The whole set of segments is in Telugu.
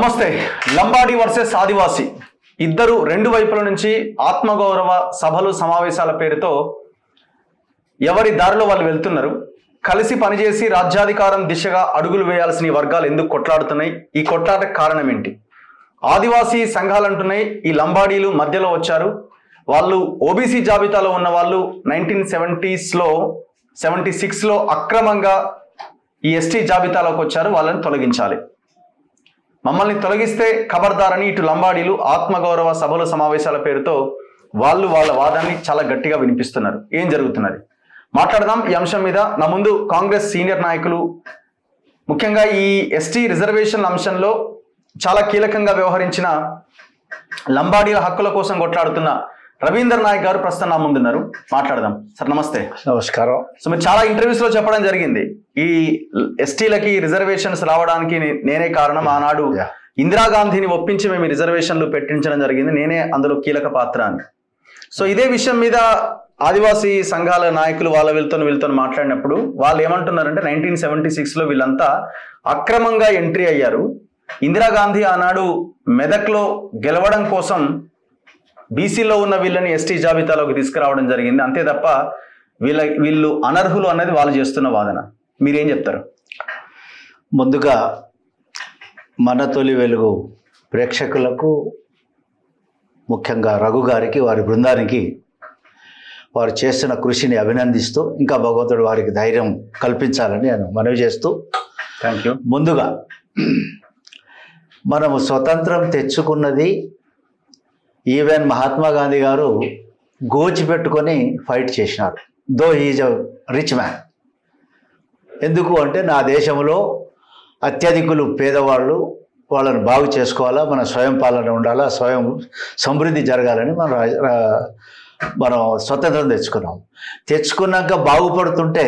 నమస్తే. లంబాడి వర్సెస్ ఆదివాసి ఇద్దరు రెండు వైపుల నుంచి ఆత్మగౌరవ సభలు సమావేశాల పేరుతో ఎవరి దారిలో వాళ్ళు వెళ్తున్నారు. కలిసి పనిచేసి రాజ్యాధికారం దిశగా అడుగులు వేయాల్సిన ఈ వర్గాలు ఎందుకు కొట్లాడుతున్నాయి? ఈ కొట్లాటకు కారణం ఏంటి? ఆదివాసీ సంఘాలు అంటున్నాయి ఈ లంబాడీలు మధ్యలో వచ్చారు, వాళ్ళు ఓబీసీ జాబితాలో ఉన్న వాళ్ళు 1970s 76లో అక్రమంగా ఈ ఎస్టీ జాబితాలోకి వచ్చారు, వాళ్ళని తొలగించాలి, మమ్మల్ని తొలగిస్తే ఖబర్దారని ఇటు లంబాడీలు ఆత్మగౌరవ సభలు సమావేశాల పేరుతో వాళ్ళు వాళ్ళ వాదాన్ని చాలా గట్టిగా వినిపిస్తున్నారు. ఏం జరుగుతున్నది మాట్లాడదాం ఈ అంశం మీద. నా ముందు కాంగ్రెస్ సీనియర్ నాయకులు, ముఖ్యంగా ఈ ఎస్టీ రిజర్వేషన్ అంశంలో చాలా కీలకంగా వ్యవహరించిన లంబాడీల హక్కుల కోసం కొట్లాడుతున్న రవీందర్ నాయక్ గారు ప్రస్తుతం నా ముందున్నారు. మాట్లాడదాం. సార్ నమస్తే. నమస్కారం. సో మీరు చాలా ఇంటర్వ్యూస్ లో చెప్పడం జరిగింది ఈ ఎస్టీలకి రిజర్వేషన్స్ రావడానికి నేనే కారణం, ఆనాడు ఇందిరాగాంధీని ఒప్పించి మేము రిజర్వేషన్లు పెట్టించడం జరిగింది, నేనే అందులో కీలక పాత్ర అని. సో ఇదే విషయం మీద ఆదివాసీ సంఘాల నాయకులు వీళ్ళతో మాట్లాడినప్పుడు వాళ్ళు ఏమంటున్నారంటే 1976లో వీళ్ళంతా అక్రమంగా ఎంట్రీ అయ్యారు, ఇందిరాగాంధీ ఆనాడు మెదక్లో గెలవడం కోసం బీసీలో ఉన్న వీళ్ళని ఎస్టీ జాబితాలోకి తీసుకురావడం జరిగింది, అంతే తప్ప వీళ్ళు అనర్హులు అన్నది వాళ్ళు చేస్తున్న వాదన. మీరేం చెప్తారు? ముందుగా మన తొలి వెలుగు ప్రేక్షకులకు, ముఖ్యంగా రఘు గారికి, వారి బృందానికి వారు చేస్తున్న కృషిని అభినందిస్తూ, ఇంకా భగవంతుడు వారికి ధైర్యం కల్పించాలని నేను మనవి చేస్తూ, థ్యాంక్ యూ. ముందుగా మనము స్వతంత్రం తెచ్చుకున్నది ఈవెన్ మహాత్మా గాంధీ గారు గోచి పెట్టుకొని ఫైట్ చేసినారు, దో హీజ్ అ రిచ్ మ్యాన్. ఎందుకు అంటే నా దేశంలో అత్యధికులు పేదవాళ్ళు, వాళ్ళని బాగు చేసుకోవాలా, మన స్వయం పాలన ఉండాలా, స్వయం సమృద్ధి జరగాలని మనం స్వతంత్రం తెచ్చుకున్నాక బాగుపడుతుంటే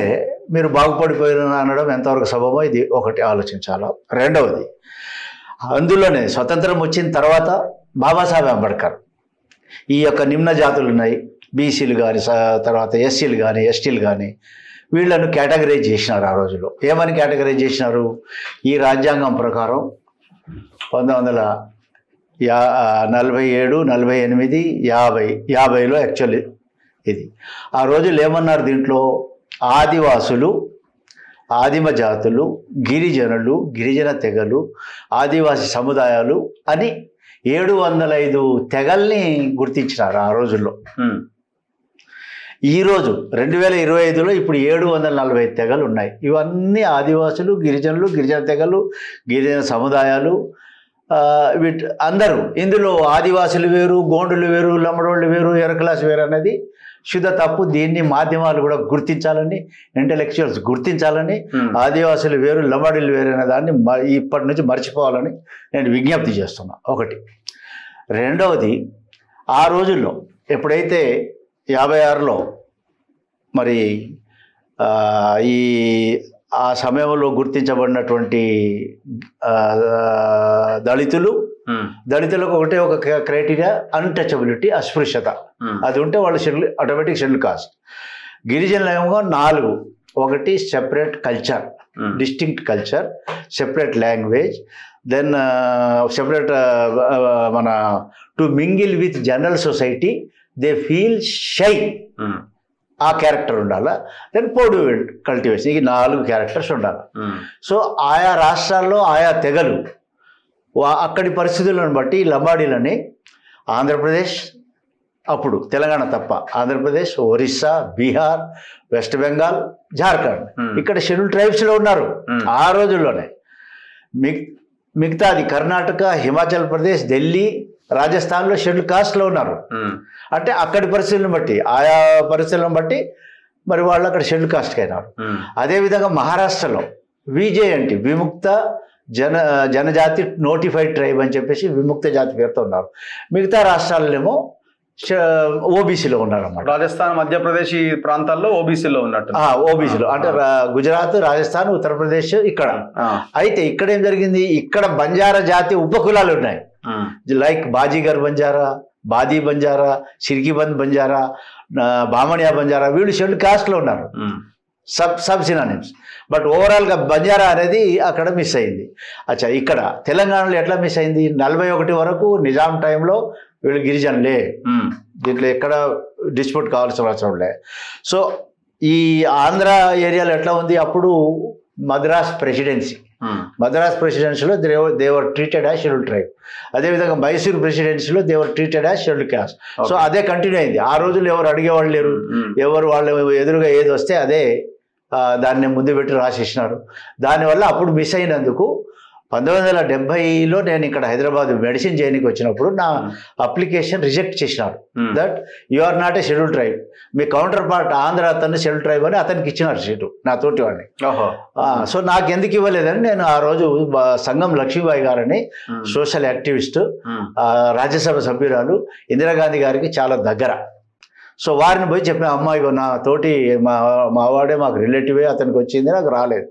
మీరు బాగుపడిపోయిన అనడం ఎంతవరకు సబబో ఇది ఒకటి ఆలోచించాలి. రెండవది, అందులోనే స్వతంత్రం వచ్చిన తర్వాత బాబాసాహెబ్ అంబేద్కర్ ఈ యొక్క నిమ్న జాతులు ఉన్నాయి, బీసీలు కానీ, తర్వాత ఎస్సీలు కానీ, ఎస్టీలు కానీ, వీళ్ళను కేటగరైజ్ చేసినారు. ఆ రోజుల్లో ఏమని కేటగరైజ్ చేసినారు? ఈ రాజ్యాంగం ప్రకారం 1947, 48, 50లో యాక్చువల్లీ ఇది ఆ రోజులు ఏమన్నారు దీంట్లో? ఆదివాసులు, ఆదిమ జాతులు, గిరిజనులు, గిరిజన తెగలు, ఆదివాసీ సముదాయాలు అని 705 తెగల్ని గుర్తించినారు ఆ రోజుల్లో. ఈరోజు 2025లో ఇప్పుడు 740 తెగలు ఉన్నాయి. ఇవన్నీ ఆదివాసులు, గిరిజనులు, గిరిజన తెగలు, గిరిజన సముదాయాలు, అందరూ. ఇందులో ఆదివాసులు వేరు, గోండులు వేరు, లంబడోళ్ళు వేరు, ఎరకలాస్ వేరు అనేది శుద్ధ తప్పు. దీన్ని మాధ్యమాలు కూడా గుర్తించాలని, ఇంటెలెక్చువల్స్ గుర్తించాలని, ఆదివాసులు వేరు, లంబాడీలు వేరు అనే దాన్ని ఇప్పటి నుంచి మర్చిపోవాలని నేను విజ్ఞప్తి చేస్తున్నా. ఒకటి. రెండవది, ఆ రోజుల్లో ఎప్పుడైతే 56లో మరి ఆ సమయంలో గుర్తించబడినటువంటి దళితులకు ఒక క్రైటీరియా అన్టచబిలిటీ, అస్పృశ్యత, అది ఉంటే వాళ్ళు ఆటోమేటిక్ షెడ్యూల్ కాస్ట్. గిరిజనులు ఏమో 4. ఒకటి separate culture, distinct culture, separate language, then separate మన to mingle with general society, they feel shy, ఆ క్యారెక్టర్ ఉండాలి. దెన్ పోడు కల్టివేషన్, ఈ 4 క్యారెక్టర్స్ ఉండాలి. సో ఆయా రాష్ట్రాల్లో ఆయా తెగలు అక్కడి పరిస్థితులను బట్టి లంబాడీలని ఆంధ్రప్రదేశ్, అప్పుడు తెలంగాణ తప్ప ఆంధ్రప్రదేశ్, ఒరిస్సా, బీహార్, వెస్ట్ బెంగాల్, జార్ఖండ్, ఇక్కడ షెడ్యూల్ ట్రైబ్స్లో ఉన్నారు ఆ రోజుల్లోనే. మిగతాది కర్ణాటక, హిమాచల్ ప్రదేశ్, ఢిల్లీ, రాజస్థాన్లో షెడ్యూల్ కాస్ట్లో ఉన్నారు. అంటే అక్కడి పరిస్థితులను బట్టి, ఆయా పరిస్థితులను బట్టి మరి వాళ్ళు అక్కడ షెడ్యూల్ కాస్ట్కి అయినారు. అదేవిధంగా మహారాష్ట్రలో విజేఎన్టీ, విముక్త జనజాతి నోటిఫైడ్ ట్రైబ్ అని చెప్పేసి విముక్త జాతి పేరుతో ఉన్నారు. మిగతా రాష్ట్రాలనేమో ఓబీసీలో ఉన్నారన్నమాట. రాజస్థాన్, మధ్యప్రదేశ్ ఈ ప్రాంతాల్లో ఓబీసీలో ఉన్నట్టు. ఓబీసీలో అంటే గుజరాత్, రాజస్థాన్, ఉత్తరప్రదేశ్ ఇక్కడ. అయితే ఇక్కడ ఏం జరిగింది? ఇక్కడ బంజారా జాతి ఉపకులాలు ఉన్నాయి, లైక్ బాజీగర్ బంజారా, బాదీ బంజారా, సిరికిబంద్ బంజారా, బామణియా బంజారా, వీళ్ళు షెడ్యూల్ కాస్ట్లో ఉన్నారు. Sub synonyms. బట్ ఓవరాల్గా బంజారా అనేది అక్కడ మిస్ అయింది. అచ్చా, ఇక్కడ తెలంగాణలో ఎట్లా మిస్ అయింది? 41 వరకు నిజాం టైంలో వీళ్ళు గిరిజనులే, దీంట్లో ఎక్కడ డిస్ప్యూట్ కావాల్సిన అవసరం లే. సో ఈ ఆంధ్ర ఏరియాలో ఎట్లా ఉంది అప్పుడు? మద్రాస్ ప్రెసిడెన్సీలో they were treated as schedule tribe. అదేవిధంగా మైసూర్ ప్రెసిడెన్సీలో they were treated as schedule caste. So అదే కంటిన్యూ అయింది. ఆ రోజులు ఎవరు అడిగేవాళ్ళు లేరు, ఎవరు వాళ్ళు ఎదురుగా ఏది వస్తే అదే దాన్ని ముందు పెట్టి రాసేసినారు. దానివల్ల అప్పుడు మిస్ అయినందుకు 1970లో నేను ఇక్కడ హైదరాబాద్ మెడిసిన్ చేయడానికి వచ్చినప్పుడు నా అప్లికేషన్ రిజెక్ట్ చేసినారు. That you are not a schedule tribe, మీ కౌంటర్ పార్ట్ ఆంధ్ర అతన్ని షెడ్యూల్ ట్రైబ్ అని అతనికి ఇచ్చినారు సీటు, నా తోటి వాడిని. సో నాకు ఎందుకు ఇవ్వలేదని నేను ఆ రోజు సంగం లక్ష్మీబాయి గారని సోషల్ యాక్టివిస్ట్, రాజ్యసభ సభ్యురాలు, ఇందిరాగాంధీ గారికి చాలా దగ్గర. సో వారిని పోయి చెప్పిన, అమ్మాయి నా తోటి మా వాడే మాకు రిలేటివే, అతనికి వచ్చింది, నాకు రాలేదు.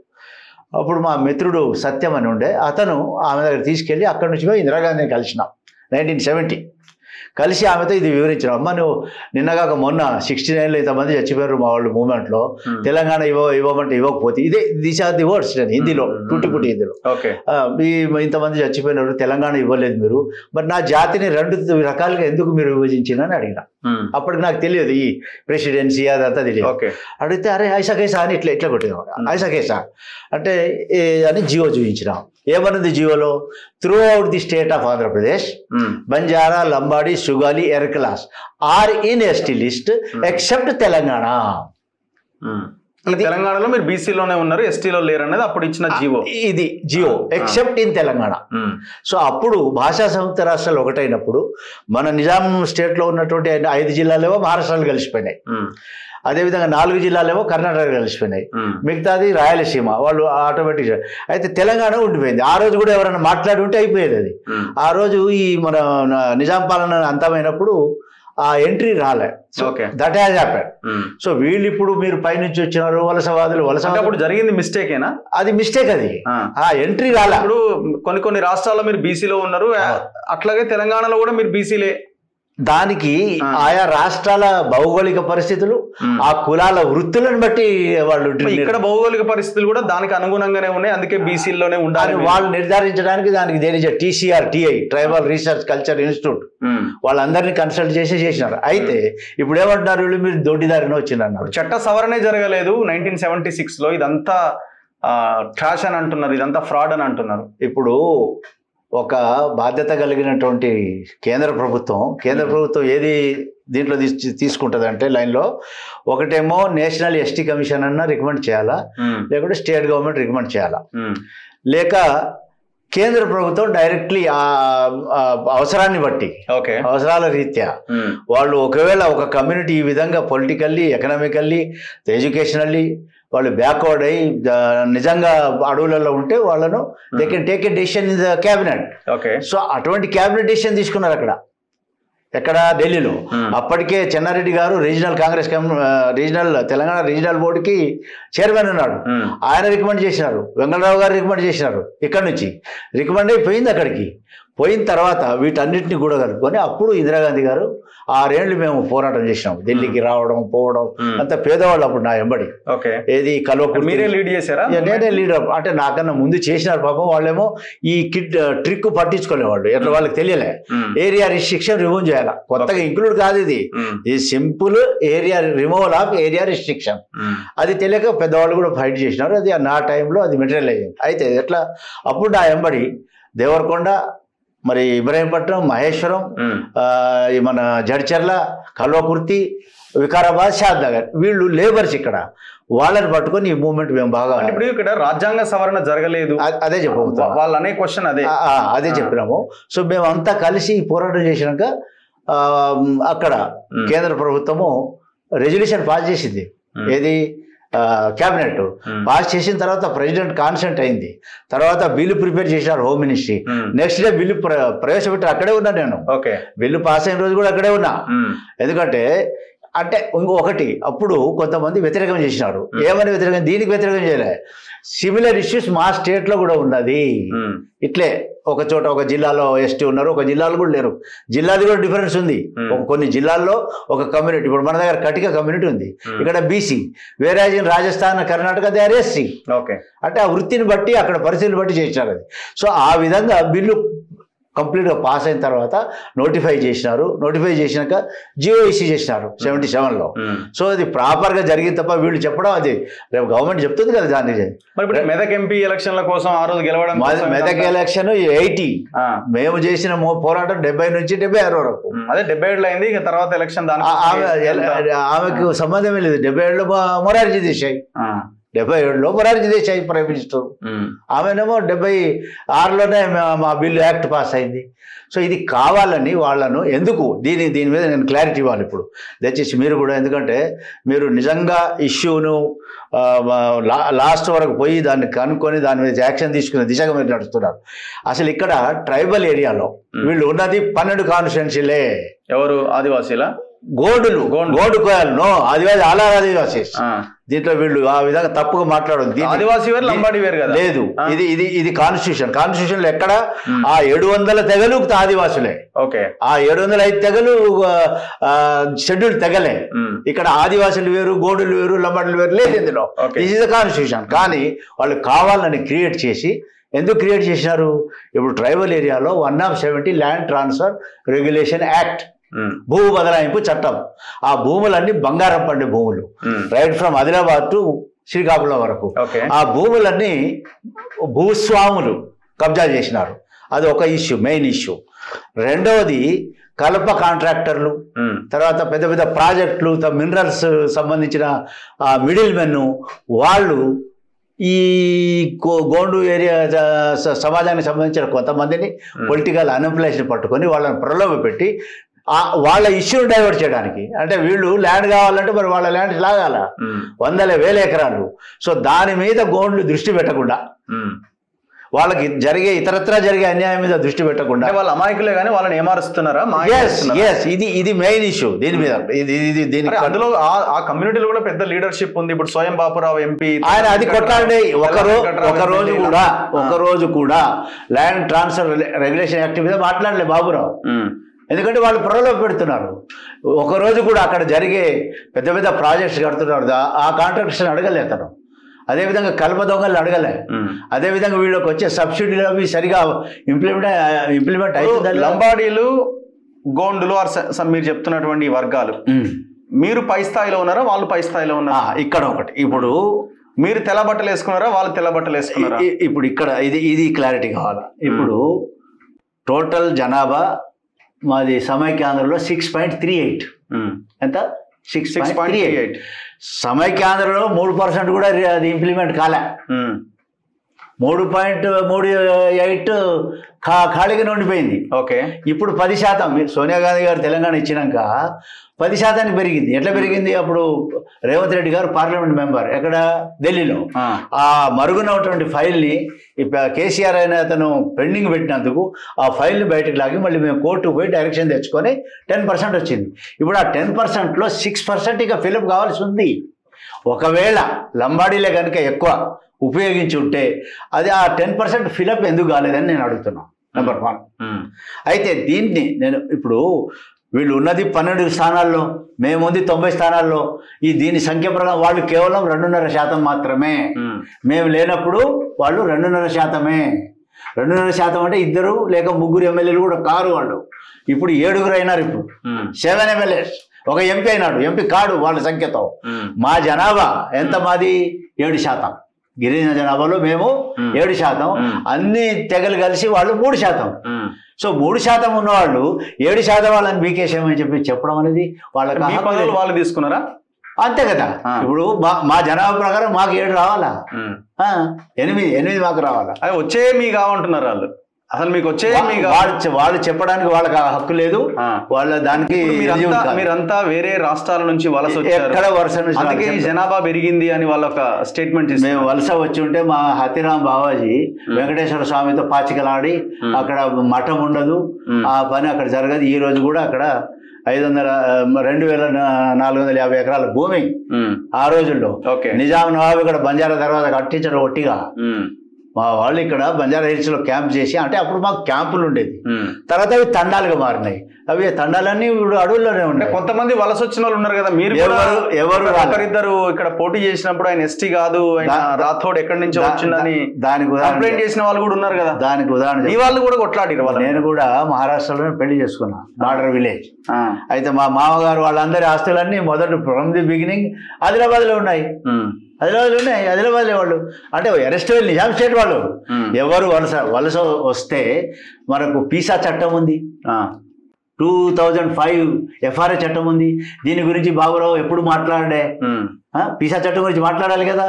అప్పుడు మా మిత్రుడు సత్యం అని ఉండే, అతను ఆమె దగ్గర తీసుకెళ్ళి అక్కడి నుంచి పోయి ఇందిరాగాంధీని కలిసినాం 1970. కలిసి ఆమెతో ఇది వివరించిన, అమ్మ నువ్వు నిన్నగాక మొన్న 69లో ఇంతమంది చచ్చిపోయారు మా వాళ్ళు మూమెంట్లో, తెలంగాణ ఇవ్వమంటే ఇవ్వకపోతే, ఇదే దీస్ ఆర్ ది వర్డ్స్ నేను హిందీలో టూటిపుటి హిందీలో, ఇంతమంది చచ్చిపోయినారు, తెలంగాణ ఇవ్వలేదు మీరు, మరి నా జాతిని 2 రకాలుగా ఎందుకు మీరు విభజించినని అడిగిన. అప్పటికి నాకు తెలియదు ఈ ప్రెసిడెన్సీ అదంతా తెలియదు. అడిగితే అరే ఐసా కేసా అని ఇట్లా కొట్టినాం, ఐసా కేసా అంటే అని జియో చూపించినాం. ఏమన్నది జియోలో? Throughout the state of Andhra Pradesh Banjara, Lambadi, Sugali, Yerukalas are in ST list except Telangana. తెలంగాణలో మీరు బీసీలోనే ఉన్నారు, ఎస్టీలో లేరు అనేది అప్పుడు ఇచ్చిన జియో. ఇది GO except in Telangana. So అప్పుడు భాషా సంయుక్త రాష్ట్రాలు ఒకటైనప్పుడు మన నిజాం స్టేట్లో ఉన్నటువంటి 5 జిల్లాలేమో మహారాష్ట్రలో కలిసిపోయినాయి, అదేవిధంగా 4 జిల్లాలేమో కర్ణాటక కలిసిపోయినాయి, మిగతాది రాయలసీమ వాళ్ళు ఆటోమేటిక్గా. అయితే తెలంగాణ ఉండిపోయింది. ఆ రోజు కూడా ఎవరైనా మాట్లాడి ఉంటే అయిపోయేది అది. ఆ రోజు ఈ మన నిజాం పాలన అంతమైనప్పుడు ఆ ఎంట్రీ రాలే. That has happened. సో వీళ్ళు ఇప్పుడు మీరు పైనుంచి వచ్చినారు వలసవాదులు జరిగింది మిస్టేకేనా? అది మిస్టేక్, అది ఆ ఎంట్రీ రాలే. ఇప్పుడు కొన్ని రాష్ట్రాల్లో మీరు బీసీలో ఉన్నారు, అట్లాగే తెలంగాణలో కూడా మీరు బీసీలే. దానికి ఆయా రాష్ట్రాల భౌగోళిక పరిస్థితులు, ఆ కులాల వృత్తులను బట్టి వాళ్ళు, ఇక్కడ భౌగోళిక పరిస్థితులు కూడా దానికి అనుగుణంగానే ఉన్నాయి, అందుకే బీసీలోనే ఉండాలి వాళ్ళు నిర్ధారించడానికి. దానికి దేని TCR TI tribal research culture institute వాళ్ళందరినీ కన్సల్ట్ చేసినారు. అయితే ఇప్పుడు ఏమంటున్నారు వీళ్ళు, మీరు దొడ్డిదారిన వచ్చిందన్నారు. చట్ట సవరణే జరగలేదు 1976లో, ఇదంతా ట్రాష్ అని అంటున్నారు, ఇదంతా ఫ్రాడ్ అని అంటున్నారు. ఇప్పుడు ఒక బాధ్యత కలిగినటువంటి కేంద్ర ప్రభుత్వం ఏది దీంట్లో తీసుకుంటుంది అంటే లైన్లో, ఒకటేమో నేషనల్ ఎస్టీ కమిషన్ అన్న రికమెండ్ చేయాలా, లేకుంటే స్టేట్ గవర్నమెంట్ రికమెండ్ చేయాలా, లేక కేంద్ర ప్రభుత్వం డైరెక్ట్లీ ఆ అవసరాన్ని బట్టి, అవసరాల రీత్యా వాళ్ళు ఒకవేళ ఒక కమ్యూనిటీ ఈ విధంగా పొలిటికల్లీ, ఎకనామికల్లీ, ఎడ్యుకేషనల్లీ వాళ్ళు బ్యాక్వర్డ్ అయ్యి నిజంగా అడవులలో ఉంటే వాళ్ళను they can take a decision in the cabinet. So అటువంటి క్యాబినెట్ డెసిషన్ తీసుకున్నారు ఎక్కడ ఢిల్లీలో. అప్పటికే చెన్నారెడ్డి గారు రీజనల్ తెలంగాణ రీజనల్ బోర్డుకి చైర్మన్ ఉన్నాడు, ఆయన రికమెండ్ చేసినారు, వెంకటరావు గారు రికమెండ్ చేసినారు. ఇక్కడ నుంచి రికమెండ్ అయిపోయింది. అక్కడికి పోయిన తర్వాత వీటన్నిటిని కూడా కలుపుకొని అప్పుడు ఇందిరాగాంధీ గారు 6 ఏళ్ళు మేము పోరాటం చేసినాం, ఢిల్లీకి రావడం పోవడం. అంత పేదవాళ్ళు అప్పుడు నా ఎంబడి, ఏది కల్వకుర్తి నేనే లీడర్ అంటే నాకన్నా ముందు చేసినారు. పాపం వాళ్ళేమో ఈ ట్రిక్ పట్టించుకోలేవాళ్ళు, ఎట్లా వాళ్ళకి తెలియలే. ఏరియా రిస్ట్రిక్షన్ రిమూవ్ చేయాలా, కొత్తగా ఇంక్లూడ్ కాదు ఇది, ఈ simple area removal of area restriction. అది తెలియక పెద్దవాళ్ళు కూడా ఫైట్ చేసినారు. అది నా టైంలో అది మెటీరియల్ అయ్యింది. అయితే ఎట్లా అప్పుడు నా ఎంబడి దేవరకొండ, మరి ఇబ్రహీంపట్నం, మహేశ్వరం, మన జడ్చర్ల, కల్వకుర్తి, వికారాబాద్, షాద్నగర్ వీళ్ళు లేబర్స్ ఇక్కడ, వాళ్ళని పట్టుకొని ఈ మూవ్మెంట్ మేము బాగా. ఇప్పుడు ఇక్కడ రాజ్యాంగ సవరణ జరగలేదు, అదే చెప్పబోతాం, వాళ్ళు అనే క్వశ్చన్ అదే చెప్పినాము. సో మేము అంతా కలిసి పోరాటం చేసినాక అక్కడ కేంద్ర ప్రభుత్వము రెజల్యూషన్ పాస్ చేసింది. ఏది క్యాబినెట్ పాస్ చేసిన తర్వాత ప్రెసిడెంట్ కాన్సెంట్ అయింది. తర్వాత బిల్లు ప్రిపేర్ చేసినారు home ministry. Next day bill ప్రవేశపెట్టారు. అక్కడే ఉన్నా నేను, బిల్లు పాస్ అయిన రోజు కూడా అక్కడే ఉన్నా. ఎందుకంటే అంటే ఇంకొకటి అప్పుడు కొంతమంది వ్యతిరేకం చేసినారు. ఏమని వ్యతిరేకం? దీనికి వ్యతిరేకం చేయలే. సిమిలర్ ఇష్యూస్ మా స్టేట్లో కూడా ఉన్నది. ఇట్లే ఒక చోట ఒక జిల్లాలో ఎస్టీ ఉన్నారు, ఒక జిల్లాలో కూడా లేరు. జిల్లాది కూడా డిఫరెన్స్ ఉంది. కొన్ని జిల్లాల్లో ఒక కమ్యూనిటీ, ఇప్పుడు మన దగ్గర కటిక కమ్యూనిటీ ఉంది, ఇక్కడ బీసీ. వేరే Rajasthan, Karnataka they are SC. అంటే ఆ వృత్తిని బట్టి అక్కడ పరిస్థితిని బట్టి చేసినారు అది. సో ఆ విధంగా బిల్లు కంప్లీట్గా పాస్ అయిన తర్వాత నోటిఫై చేసినారు. నోటిఫై చేసినాక జియో ఇష్యూ చేసినారు 77లో. సో అది ప్రాపర్గా జరిగింది తప్ప వీళ్ళు చెప్పడం అది రేపు గవర్నమెంట్ చెప్తుంది కదా దాన్ని. మెదక్ ఎంపీ ఎలక్షన్ల కోసం ఆ రోజు గెలవడం, మెదక్ ఎలక్షన్ 80 మేము చేసిన పోరాటం 70 నుంచి 76 వరకు. అదే 77లో అయింది. ఇక తర్వాత ఎలక్షన్ ఆమెకు సంబంధమే లేదు. 77లో మొరార్జీ దేశాయ్, 77లో మొరార్జీ దేశాయ్ ప్రైమ్ మినిస్టర్. ఆమెనేమో 76లోనే మా బిల్లు యాక్ట్ పాస్ అయింది. సో ఇది కావాలని వాళ్ళను ఎందుకు దీని మీద నేను క్లారిటీ ఇవ్వాలి ఇప్పుడు దయచేసి మీరు కూడా. ఎందుకంటే మీరు నిజంగా ఇష్యూను లాస్ట్ వరకు పోయి దాన్ని కనుక్కొని దాని మీద యాక్షన్ తీసుకునే దిశగా మీరు నడుస్తున్నారు. అసలు ఇక్కడ ట్రైబల్ ఏరియాలో వీళ్ళు ఉన్నది 12 కాన్స్టిట్యున్సీలే. ఎవరు? ఆదివాసీలా? గోడు కోయాలి. నో, ఆదివాసి అలా ఆదివాసీ. దీంట్లో వీళ్ళు ఆ విధంగా తప్పుగా మాట్లాడదు. ఆదివాసీ వేరు, లంబాడి వేరు కదా. లేదు, ఇది కాన్స్టిట్యూషన్ లో ఎక్కడ ఆ 700 తెగలు ఆదివాసులే. ఆ 705 తెగలు షెడ్యూల్ తెగలే. ఇక్కడ ఆదివాసులు వేరు, గోడులు వేరు, లంబాడులు వేరు లేదు ఇందులో. This is the constitution. కానీ వాళ్ళు కావాలని క్రియేట్ చేసి ఎందుకు క్రియేట్ చేసినారు? ఇప్పుడు ట్రైబల్ ఏరియాలో 170 ల్యాండ్ ట్రాన్స్ఫర్ రెగ్యులేషన్ యాక్ట్, భూ బదలాయింపు చట్టం. ఆ భూములన్నీ బంగారం పండే భూములు, right from Adilabad to Srikakulam వరకు. ఆ భూములన్నీ భూస్వాములు కబ్జా చేసినారు. అది ఒక ఇష్యూ, మెయిన్ ఇష్యూ. రెండవది కలప కాంట్రాక్టర్లు, తర్వాత పెద్ద పెద్ద ప్రాజెక్టులు, మినరల్స్ సంబంధించిన మిడిల్ మెన్ వాళ్ళు ఈ గోండు ఏరియా సమాజానికి సంబంధించిన కొంతమందిని పొలిటికల్ అన్ఎంప్లాయ్స్ని పట్టుకొని వాళ్ళని ప్రలోభ పెట్టి వాళ్ళ ఇష్యూని డైవర్ట్ చేయడానికి. అంటే వీళ్ళు ల్యాండ్ కావాలంటే మరి వాళ్ళ ల్యాండ్ లాగాల 100,000 ఎకరాలు. సో దాని మీద గోండ్లు దృష్టి పెట్టకుండా, వాళ్ళకి ఇతరత్రా జరిగే అన్యాయం మీద దృష్టి పెట్టకుండా, వాళ్ళ అమాయకులే కానీ వాళ్ళని ఏమారుస్తున్నారా? ఇది మెయిన్ ఇష్యూ దీని మీద. అందులో ఆ కమ్యూనిటీలో కూడా పెద్ద లీడర్షిప్ ఉంది. ఇప్పుడు స్వయం బాపురావు ఎంపీ ఆయన అది కొట్లాడే ఒక రోజు కూడా ల్యాండ్ ట్రాన్స్ఫర్ రెగ్యులేషన్ యాక్ట్ మీద మాట్లాడలే బాబురావు. ఎందుకంటే వాళ్ళు ప్రలోభ పెడుతున్నారు. ఒకరోజు కూడా అక్కడ జరిగే పెద్ద పెద్ద ప్రాజెక్ట్స్ కడుతున్నారు, ఆ కాంట్రాక్టర్స్ని అడగలే అతను. అదేవిధంగా కల్ప దొంగలు అడగలే. అదేవిధంగా వీళ్ళకి వచ్చే సబ్సిడీలు అవి సరిగా ఇంప్లిమెంట్ అవుతుంది. లంబాడీలు, గోండులు మీరు చెప్తున్నటువంటి వర్గాలు, మీరు పై స్థాయిలో ఉన్నారా, వాళ్ళు పై స్థాయిలో ఉన్నారా? ఇక్కడ ఒకటి, ఇప్పుడు మీరు తెల్ల బట్టలు వేసుకున్నారా, వాళ్ళు తెల్ల బట్టలు వేసుకున్నారా? ఇప్పుడు ఇక్కడ ఇది క్లారిటీ కావాలా. ఇప్పుడు టోటల్ జనాభా మాది సమైక్యాంధ్రలో 6.38. ఎంత? 6.38. సమైక్యాంధ్రలో 3% కూడా అది ఇంప్లిమెంట్ కాలే. 3.38 ఖాళీగా ఉండిపోయింది. ఇప్పుడు 10%. సోనియా గాంధీ గారు తెలంగాణ ఇచ్చినాక 10% పెరిగింది. ఎట్లా పెరిగింది? అప్పుడు రేవంత్ రెడ్డి గారు పార్లమెంట్ మెంబర్ ఎక్కడ? ఢిల్లీలో. ఆ మరుగునటువంటి ఫైల్ని కేసీఆర్ అయిన అతను పెండింగ్ పెట్టినందుకు ఆ ఫైల్ని బయటకు లాగి మళ్ళీ మేము కోర్టుకు పోయి డైరెక్షన్ తెచ్చుకొని 10% వచ్చింది. ఇప్పుడు ఆ 10%లో 6% ఇక ఫిలప్ కావాల్సి ఉంది. ఒకవేళ లంబాడీలే కనుక ఎక్కువ ఉపయోగించి ఉంటే అది ఆ 10% ఫిలప్ ఎందుకు కాలేదని నేను అడుగుతున్నాను. నెంబర్ 1. అయితే దీన్ని నేను ఇప్పుడు వీళ్ళు ఉన్నది 12 స్థానాల్లో, మేముంది 90 స్థానాల్లో. దీని సంఖ్య ప్రకారం వాళ్ళు కేవలం 2.5% మాత్రమే. మేము లేనప్పుడు వాళ్ళు 2.5%. 2.5% అంటే 2 లేక 3 ఎమ్మెల్యేలు కూడా కారు వాళ్ళు. ఇప్పుడు 7 అయినారు. ఇప్పుడు 7 ఎమ్మెల్యేస్, ఒక ఎంపీ అయినాడు. ఎంపీ కాడు వాళ్ళ సంఖ్యతో. మా జనాభా ఎంత? మాది 7%. గిరిజన జనాభాలో మేము 7%. అన్ని తెగలు కలిసి వాళ్ళు 3%. సో 3% ఉన్నవాళ్ళు 7% వాళ్ళని బీకేసేమని చెప్పడం అనేది వాళ్ళు తీసుకున్నారా? అంతే కదా. ఇప్పుడు మా జనాభా ప్రకారం మాకు 7 రావాలా, 8 మాకు రావాలా? అది వచ్చే మీ కావంటున్నారు వాళ్ళు. అసలు మీకు వచ్చే వాళ్ళు చెప్పడానికి వాళ్ళకి హక్కు లేదు. వాళ్ళ దానికి మీరంతా వేరే రాష్ట్రాల నుంచి వలస వచ్చారు, అందుకే ఈ జనాభా పెరిగింది అని వాళ్ళ ఒక స్టేట్మెంట్. మేము వలస వచ్చి ఉంటే మా హతిరామ్ బావాజీ వెంకటేశ్వర స్వామితో పాచికలాడి అక్కడ మఠం ఉండదు, ఆ పని అక్కడ జరగదు. ఈ రోజు కూడా అక్కడ 2450 ఎకరాల భూమి ఆ రోజుల్లో. నిజాం నవాబు ఇక్కడ బంజారా దర్వాజా కట్టించడం ఒట్టిగా మా వాళ్ళు ఇక్కడ బంజారా హిల్స్ లో క్యాంప్ చేసి, అంటే అప్పుడు మాకు క్యాంపులు ఉండేది. తర్వాత అవి తండాలుగా మారినాయి. అవి తండాలన్నీ ఇప్పుడు అడవుల్లోనే ఉన్నాయి. కొంతమంది వలస వచ్చిన వాళ్ళు ఉన్నారు కదా, మీరు ఎవరు ఒకరిద్దరు ఇక్కడ పోటీ చేసినప్పుడు ఆయన ఎస్టీ కాదు, ఆయన రాథోడ్ ఎక్కడి నుంచో వచ్చిందని దానికి కంప్లైంట్ చేసిన వాళ్ళు కూడా ఉన్నారు కదా. దానికి ఉదాహరణ ఈ వాళ్ళు కూడా కొట్లాడిరు. నేను కూడా మహారాష్ట్రలోనే పెళ్లి చేసుకున్నా, బార్డర్ విలేజ్. అయితే మా మామగారు వాళ్ళందరి ఆస్తులన్నీ మొదటి ఫ్రమ్ ది బిగినింగ్ ఆదిలాబాద్ లో ఉన్నాయి. ఆదిలాబాద్ వాళ్ళు అంటే అరెస్ట్ వెళ్ళి నిజాం స్టేట్ వాళ్ళు. ఎవరు వలస వస్తే మనకు పీసా చట్టం ఉంది, 2005 FRA చట్టం ఉంది. దీని గురించి బాబురావు ఎప్పుడు మాట్లాడే, పీసా చట్టం గురించి మాట్లాడాలి కదా.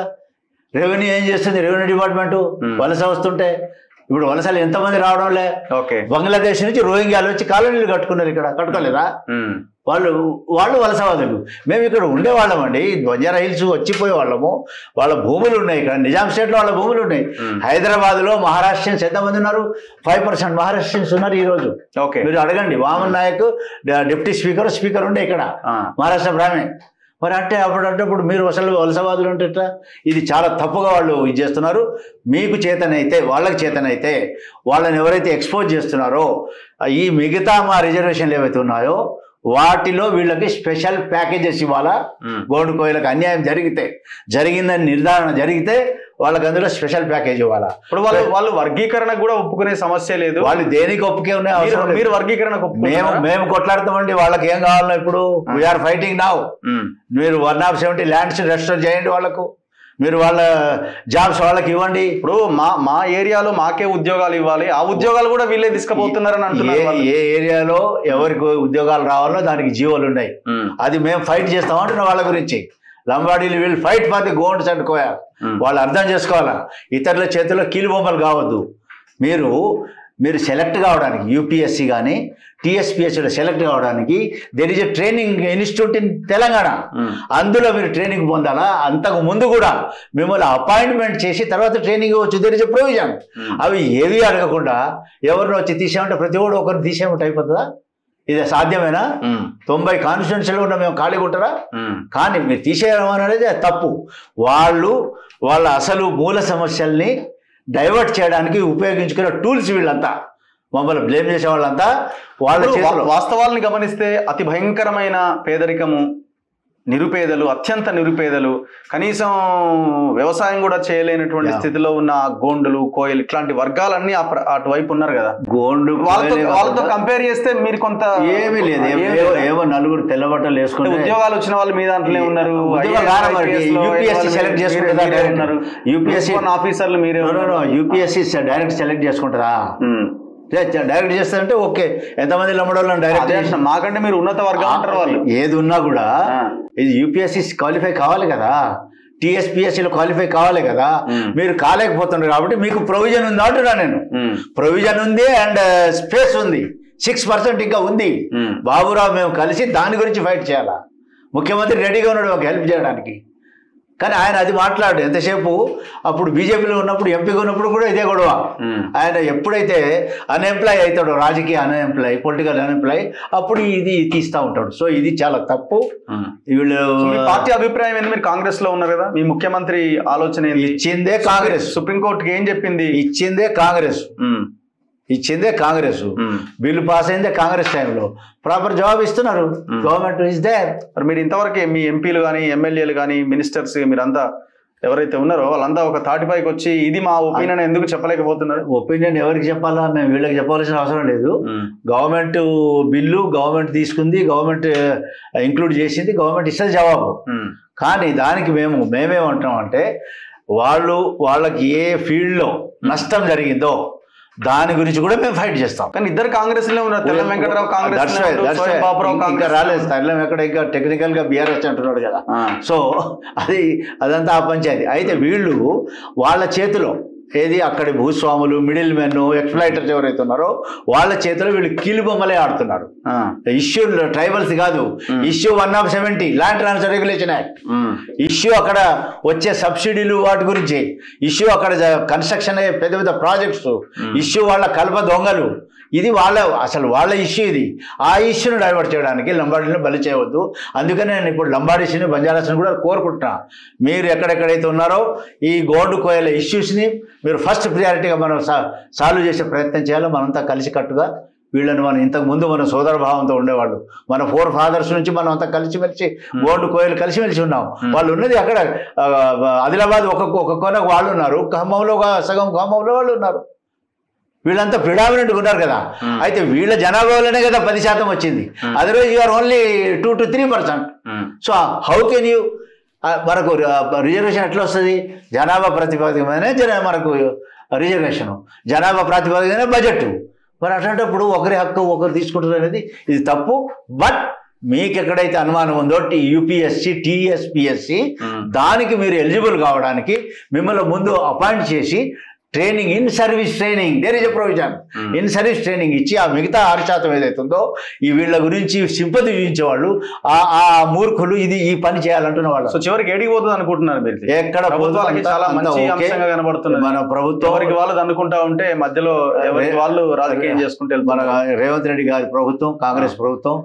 రెవెన్యూ ఏం చేస్తుంది, రెవెన్యూ డిపార్ట్మెంట్ వలస వస్తుంటే ఇప్పుడు వలసలు ఎంతమంది రావడంలే. బంగ్లాదేశ్ నుంచి రోహింగ్యాలు వచ్చి కాలనీలు కట్టుకున్నారు, ఇక్కడ కట్టుకోలేదా? వాళ్ళు వలసవాదులు. మేము ఇక్కడ ఉండేవాళ్ళం అండి, బంజారా హిల్స్ వచ్చిపోయే వాళ్ళము. వాళ్ళ భూములు ఉన్నాయి ఇక్కడ, నిజాం స్టేట్లో వాళ్ళ భూములు ఉన్నాయి. హైదరాబాద్లో మహారాష్ట్రియన్స్ ఎంతమంది ఉన్నారు? 5% మహారాష్ట్రియన్స్ ఉన్నారు ఈరోజు. మీరు అడగండి, వామన్ నాయక్ డిప్యూటీ స్పీకర్ ఉండే ఇక్కడ మహారాష్ట్ర బ్రాహ్మణ్. మరి అంటే అప్పుడు మీరు అసలు వలసవాదులు అంటే ఎట్లా? ఇది చాలా తప్పుగా వాళ్ళు ఇది చేస్తున్నారు. మీకు చేతనైతే, వాళ్ళకి చేతనైతే వాళ్ళని ఎవరైతే ఎక్స్పోజ్ చేస్తున్నారో ఈ మిగతా మా రిజర్వేషన్లు ఏవైతే ఉన్నాయో వాటిలో వీళ్ళకి స్పెషల్ ప్యాకేజెస్ ఇవ్వాలా. గోండు కోయిలకు అన్యాయం జరిగిందని నిర్ధారణ జరిగితే వాళ్ళకి అందులో స్పెషల్ ప్యాకేజ్ ఇవ్వాలా. ఇప్పుడు వాళ్ళు వర్గీకరణ కూడా ఒప్పుకునే సమస్య లేదు. వాళ్ళు దేనికి ఒప్పుకునే అవసరం లేదు. మీరు వర్గీకరణ మేము కొట్లాడతామండి. వాళ్ళకి ఏం కావాలో ఇప్పుడు వీఆర్ ఫైటింగ్ నౌ. మీరు 170 ల్యాండ్స్ రెస్టోర్ చేయండి వాళ్ళకు, మీరు వాళ్ళ జాబ్స్ వాళ్ళకి ఇవ్వండి. ఇప్పుడు మా ఏరియాలో మాకే ఉద్యోగాలు ఇవ్వాలి, ఆ ఉద్యోగాలు కూడా వీళ్ళే తీసుకుపోతున్నారని అంటున్నారు. ఏ ఏరియాలో ఎవరికి ఉద్యోగాలు రావాలో దానికి జీవోలు ఉన్నాయి, అది మేము ఫైట్ చేస్తాం అంటున్నాం వాళ్ళ గురించి. లంబాడీలు వీళ్ళు fight for the Gonds and Koya. వాళ్ళు అర్థం చేసుకోవాలా, ఇతరుల చేతుల్లో కీలుబొమ్మలు కావద్దు. మీరు సెలెక్ట్ కావడానికి యూపీఎస్సీ కానీ టీఎస్పీఎస్సీలో సెలెక్ట్ కావడానికి there is a training institute in Telangana. అందులో మీరు ట్రైనింగ్ పొందాలా. అంతకు ముందు కూడా మిమ్మల్ని అపాయింట్మెంట్ చేసి తర్వాత ట్రైనింగ్ ఇవ్వచ్చు. There is a provision. అవి ఏవి అడగకుండా ఎవరిని వచ్చి తీసేయమంటే ప్రతి ఒక్కరు ఒకరిని తీసేయమంటే అయిపోతుందా? ఇది సాధ్యమేనా? 90 కాన్స్టిట్యున్సీలు కూడా మేము ఖాళీగా ఉంటారా? కానీ మీరు తీసేయడం అనేది తప్పు. వాళ్ళ అసలు మూల సమస్యల్ని డైవర్ట్ చేయడానికి ఉపయోగించుకునే టూల్స్ వీళ్ళంతా. మమ్మల్ని బ్లేమ్ చేసే వాళ్ళంతా వాళ్ళ వాస్తవాలను గమనిస్తే అతి భయంకరమైన పేదరికము, నిరుపేదలు, అత్యంత నిరుపేదలు, కనీసం వ్యవసాయం కూడా చేయలేనటువంటి స్థితిలో ఉన్న గోండులు, కోయలు, ఇట్లాంటి వర్గాలన్నీ అటువైపు ఉన్నారు కదా. గోండు వాళ్ళతో కంపేర్ చేస్తే మీరు కొంత ఏమీ లేదు. ఏవో నలుగురు తెల్లబట్టలు వేసుకుంటే ఉద్యోగాలు వచ్చిన వాళ్ళు మీ దాంట్లోనే ఉన్నారు. యూపీఎస్సీ సెలెక్ట్ చేసుకుంటారా? యూపీఎస్సీ ఆఫీసర్లు మీరే యూపీఎస్సీ డైరెక్ట్ సెలెక్ట్ చేసుకుంటారా? డైరెక్ట్ చేస్తారంటే ఓకే. ఎంతమంది లంబడోళ్ళని డైరెక్ట్ చేసిన మాకంటే మీరు ఉన్నత వర్గం అంటారు. వాళ్ళు ఏది ఉన్నా కూడా ఇది యూపీఎస్సీ క్వాలిఫై కావాలి కదా, టీఎస్పీఎస్సీలో క్వాలిఫై కావాలి కదా. మీరు కాలేకపోతున్నారు కాబట్టి మీకు ప్రొవిజన్ ఉంది అంటున్నా నేను. ప్రొవిజన్ ఉంది అండ్ స్పేస్ ఉంది, 6% ఇంకా ఉంది. బాబురావు మేము కలిసి దాని గురించి ఫైట్ చేయాలా. ముఖ్యమంత్రి రెడీగా ఉన్నాడు మాకు హెల్ప్ చేయడానికి. కానీ ఆయన అది మాట్లాడు ఎంతసేపు. అప్పుడు బీజేపీలో ఉన్నప్పుడు, ఎంపీగా ఉన్నప్పుడు కూడా ఇదే గొడవ. ఆయన ఎప్పుడైతే అన్ఎంప్లాయ్ అవుతాడో, రాజకీయ అన్ఎంప్లాయ్, పొలిటికల్ అన్ఎంప్లాయ్, అప్పుడు ఇది తీస్తూ ఉంటాడు. సో ఇది చాలా తప్పు. వీళ్ళు పార్టీ అభిప్రాయం ఏంది? మీరు కాంగ్రెస్ లో ఉన్నారు కదా, మీ ముఖ్యమంత్రి ఆలోచన ఏంది? ఇచ్చిందే కాంగ్రెస్. సుప్రీంకోర్టుకి ఏం చెప్పింది? ఇచ్చిందే కాంగ్రెస్. బిల్లు పాస్ అయిందే కాంగ్రెస్ టైంలో. ప్రాపర్ జవాబు ఇస్తున్నారు. Government is there. మరి మీరు ఇంతవరకు మీ ఎంపీలు కానీ, ఎమ్మెల్యేలు కానీ, మినిస్టర్స్ మీరంతా ఎవరైతే ఉన్నారో వాళ్ళంతా ఒక తాటిపైకి వచ్చి ఇది మా ఒపీనియన్ ఎందుకు చెప్పలేకపోతున్నారు? ఒపీనియన్ ఎవరికి చెప్పాలా? మేము వీళ్ళకి చెప్పాల్సిన అవసరం లేదు. గవర్నమెంట్ బిల్లు గవర్నమెంట్ తీసుకుంది, గవర్నమెంట్ ఇంక్లూడ్ చేసింది, గవర్నమెంట్ ఇస్తుంది జవాబు. కానీ దానికి మేమేమంటున్నాం అంటే వాళ్ళకి ఏ ఫీల్డ్లో నష్టం జరిగిందో దాని గురించి కూడా మేము ఫైట్ చేస్తాం. కానీ ఇద్దరు కాంగ్రెస్ లో ఉన్నారు. తెల్లం వెంకటరావు కాంగ్రెస్, ఇంకా రాలేదు. తెల్లం వెంకట ఇంకా టెక్నికల్ గా బీఆర్ఎస్ అంటున్నాడు కదా. సో అదంతా ఆ పంచాయతీ. అయితే వీళ్ళు వాళ్ళ చేతిలో ఏది అక్కడి భూస్వాములు, మిడిల్ మెన్, ఎక్స్ప్లాయిటర్స్ ఎవరైతే ఉన్నారో వాళ్ళ చేతిలో వీళ్ళు కీలుబొమ్మలే ఆడుతున్నారు. ఇష్యూ ట్రైబల్స్ కాదు, issue 170 land transfer regulation act issue. అక్కడ వచ్చే సబ్సిడీలు వాటి గురించి ఇష్యూ, అక్కడ కన్స్ట్రక్షన్ అయ్యే పెద్ద పెద్ద ప్రాజెక్ట్స్ ఇష్యూ, వాళ్ళ కల్ప దొంగలు, ఇది అసలు వాళ్ళ ఇష్యూ ఇది. ఆ ఇష్యూని డైవర్ట్ చేయడానికి లంబాడీని బలి చేయవద్దు. అందుకని నేను ఇప్పుడు లంబాడీస్ని బంజారాస్ని కూడా కోరుకుంటున్నా, మీరు ఎక్కడెక్కడైతే ఉన్నారో ఈ గోండు కోయల ఇష్యూస్ని మీరు ఫస్ట్ ప్రియారిటీగా మనం సాల్వ్ చేసే ప్రయత్నం చేయాలి. మనంతా కలిసికట్టుగా వీళ్ళని మనం ఇంతకుముందు మన సోదర భావంతో ఉండేవాళ్ళు, మన 4 fathers నుంచి మనం అంతా కలిసిమెలిసి గోండు కోయలు కలిసిమెలిసి ఉన్నాం. వాళ్ళు ఉన్నది అక్కడ ఆదిలాబాద్ ఒక కొనకు వాళ్ళు ఉన్నారు, ఖమ్మంలో సగం ఖమ్మంలో వాళ్ళు ఉన్నారు. వీళ్ళంతా ప్రిడామినెంట్గా ఉన్నారు కదా. అయితే వీళ్ళ జనాభాలోనే కదా 10% వచ్చింది. Otherwise you are only 2 to 3%. So how can you మనకు రిజర్వేషన్ ఎట్లా వస్తుంది? జనాభా ప్రాతిపదికనే మనకు రిజర్వేషను, జనాభా ప్రాతిపదికనే బడ్జెట్. మరి అట్లాంటప్పుడు ఒకరి హక్కు ఒకరు తీసుకుంటారు అనేది ఇది తప్పు. బట్ మీకు ఎక్కడైతే అనుమానం ఉందో యూపీఎస్సీ టీఎస్పీఎస్సీ దానికి మీరు ఎలిజిబుల్ కావడానికి మిమ్మల్ని ముందు అపాయింట్ చేసి training, in service training, there is a provision, in service training ఇచ్చి ఆ మిగతా 6% ఏదైతుందో ఈ వీళ్ళ గురించి సింపతి చూపించేవాళ్ళు ఆ మూర్ఖులు ఈ పని చేయాలంటున్న వాళ్ళు. సో చివరికి ఏడికి పోతుంది అనుకుంటున్నారు మీరు? ఎక్కడ చాలా మంచి అంశంగా కనబడుతుంది. మన ప్రభుత్వం ఎవరికి వాళ్ళు అనుకుంటా ఉంటే మధ్యలో ఎవరికి వాళ్ళు రాజకీయం చేసుకుంటే మన రేవంత్ రెడ్డి గారి ప్రభుత్వం, కాంగ్రెస్ ప్రభుత్వం,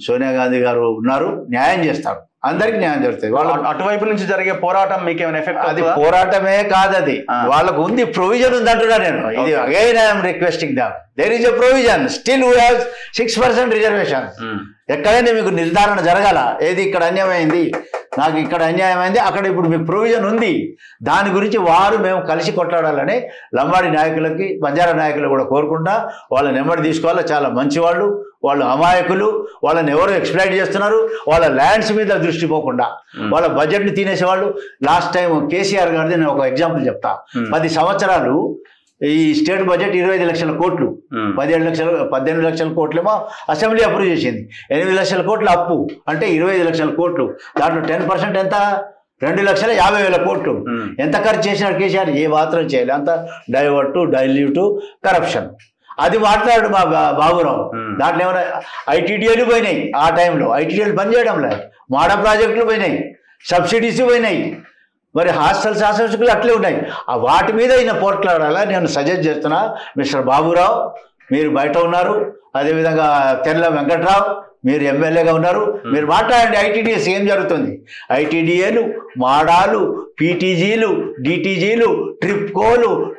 సోనియా గాంధీ గారు ఉన్నారు, న్యాయం చేస్తారు, అందరికి న్యాయం జరుగుతుంది. వాళ్ళు అటువైపు నుంచి జరిగే పోరాటం మీకు ఏమైనా ఎఫెక్ట్? అది పోరాటమే కాదు, అది వాళ్ళకు ఉంది, ప్రొవిజన్ ఉంది అంటున్నా నేను. ఇది again I'm requesting them, there is a provision, still we have 6% reservation. ఎక్కడైనా మీకు నిర్ధారణ జరగాల, ఏది ఇక్కడ అన్యాయమైంది, నాకు ఇక్కడ అన్యాయమైంది, అక్కడ ఇప్పుడు మీకు ప్రొవిజన్ ఉంది. దాని గురించి మేము కలిసి కొట్లాడాలని లంబాడి నాయకులకి, బంజారా నాయకులు కూడా కోరుకుంటా. వాళ్ళని నెమ్మడి తీసుకోవాలి. చాలా మంచివాళ్ళు, వాళ్ళు అమాయకులు, వాళ్ళని ఎవరు ఎక్స్ప్లైట్ చేస్తున్నారు, వాళ్ళ ల్యాండ్స్ మీద దృష్టి పోకుండా వాళ్ళ బడ్జెట్ని తినేసేవాళ్ళు. లాస్ట్ టైం కేసీఆర్ గారిది నేను ఒక ఎగ్జాంపుల్ చెప్తా. 10 సంవత్సరాలు ఈ స్టేట్ బడ్జెట్ 25 లక్షల కోట్లు, 18 లక్షల కోట్లేమో అసెంబ్లీ అప్రూవ్ చేసింది, 8 లక్షల కోట్ల అప్పు, అంటే 25 లక్షల కోట్లు. దాంట్లో 10% ఎంత? 2,50,000 కోట్లు. ఎంత ఖర్చు చేసినాడు కేసీఆర్? ఏ మాత్రం చేయలేదు. అంత డైవర్టు, డైల్యూటు, కరప్షన్. అది మాట్లాడు మా బాబురావు. దాంట్లో ఏమైనా ఐటీడీఏలు పోయినాయి, ఆ టైంలో ఐటీడీఏలు పనిచేయడం లేదు, మాడా ప్రాజెక్టులు పోయినాయి, సబ్సిడీస్ పోయినాయి, మరి హాస్టల్స్ ఆశించుకులు అట్లే ఉన్నాయి. వాటి మీద ఈయన పోట్లాడాలా నేను సజెస్ట్ చేస్తున్నా. మిస్టర్ బాబురావు మీరు బయట ఉన్నారు, అదేవిధంగా తెల్ల వెంకట్రావు మీరు ఎమ్మెల్యేగా ఉన్నారు, మీరు మాట్లాడండి. ఐటీడీఎస్ ఏం జరుగుతుంది? ఐటీడీఏలు, మాడాలు, పీటీజీలు, డిటీజీలు,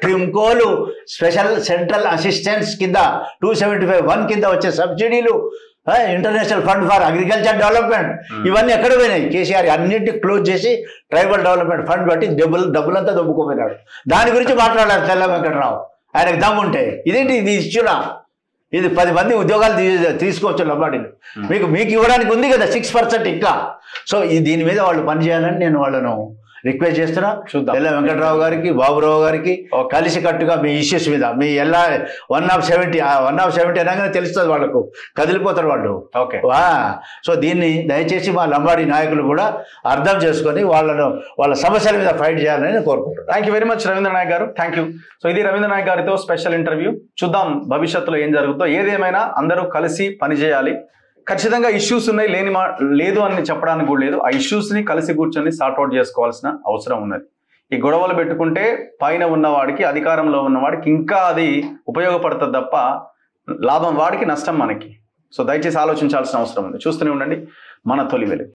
ట్రిమ్కోలు, స్పెషల్ సెంట్రల్ అసిస్టెన్స్ కింద 275(1) కింద వచ్చే సబ్సిడీలు, international fund for agriculture development, ఇవన్నీ ఎక్కడ పోయినాయి? కేసీఆర్ అన్నింటినీ క్లోజ్ చేసి ట్రైబల్ డెవలప్మెంట్ ఫండ్ బట్టి డబ్బులంతా దొబ్బుకోపోయినాడు. దాని గురించి మాట్లాడారు తెల్ల వెంకటరావు, ఆయనకు దమ్ముంటే. ఇదేంటి ఇది ఇష్యూనా? ఇది 10 మంది ఉద్యోగాలు తీసుకోవచ్చు లంబాడీలు. మీకు ఇవ్వడానికి ఉంది కదా 6% ఇంకా. సో దీని మీద వాళ్ళు పనిచేయాలని నేను వాళ్ళను రిక్వెస్ట్ చేస్తున్నా. ఎల్ల వెంకటరావు గారికి, బాబురావు గారికి కలిసి కట్టుగా మీ ఇష్యూస్ మీద మీ 170 అనగానే తెలుస్తుంది వాళ్ళకు, కదిలిపోతారు వాళ్ళు. ఓకే. సో దీన్ని దయచేసి మా లంబాడీ నాయకులు కూడా అర్థం చేసుకొని వాళ్ళ సమస్యల మీద ఫైట్ చేయాలని నేను కోరుకుంటున్నాను. Thank you very much Ravindra Nayak గారు. Thank you. సో ఇది రవీంద్ర నాయక్ గారితో స్పెషల్ ఇంటర్వ్యూ. చూద్దాం భవిష్యత్తులో ఏం జరుగుతుందో. ఏదేమైనా అందరూ కలిసి పనిచేయాలి. ఖచ్చితంగా ఇష్యూస్ ఉన్నాయి, లేదు అని చెప్పడానికి కూడా లేదు. ఆ ఇష్యూస్ని కలిసి కూర్చొని సార్ట్అవుట్ చేసుకోవాల్సిన అవసరం ఉన్నది. ఈ గొడవలు పెట్టుకుంటే పైన ఉన్నవాడికి, అధికారంలో ఉన్నవాడికి ఇంకా అది ఉపయోగపడుతుంది తప్ప లాభం వాడికి, నష్టం మనకి. సో దయచేసి ఆలోచించాల్సిన అవసరం ఉంది. చూస్తూనే ఉండండి మన తొలి వెలుగు.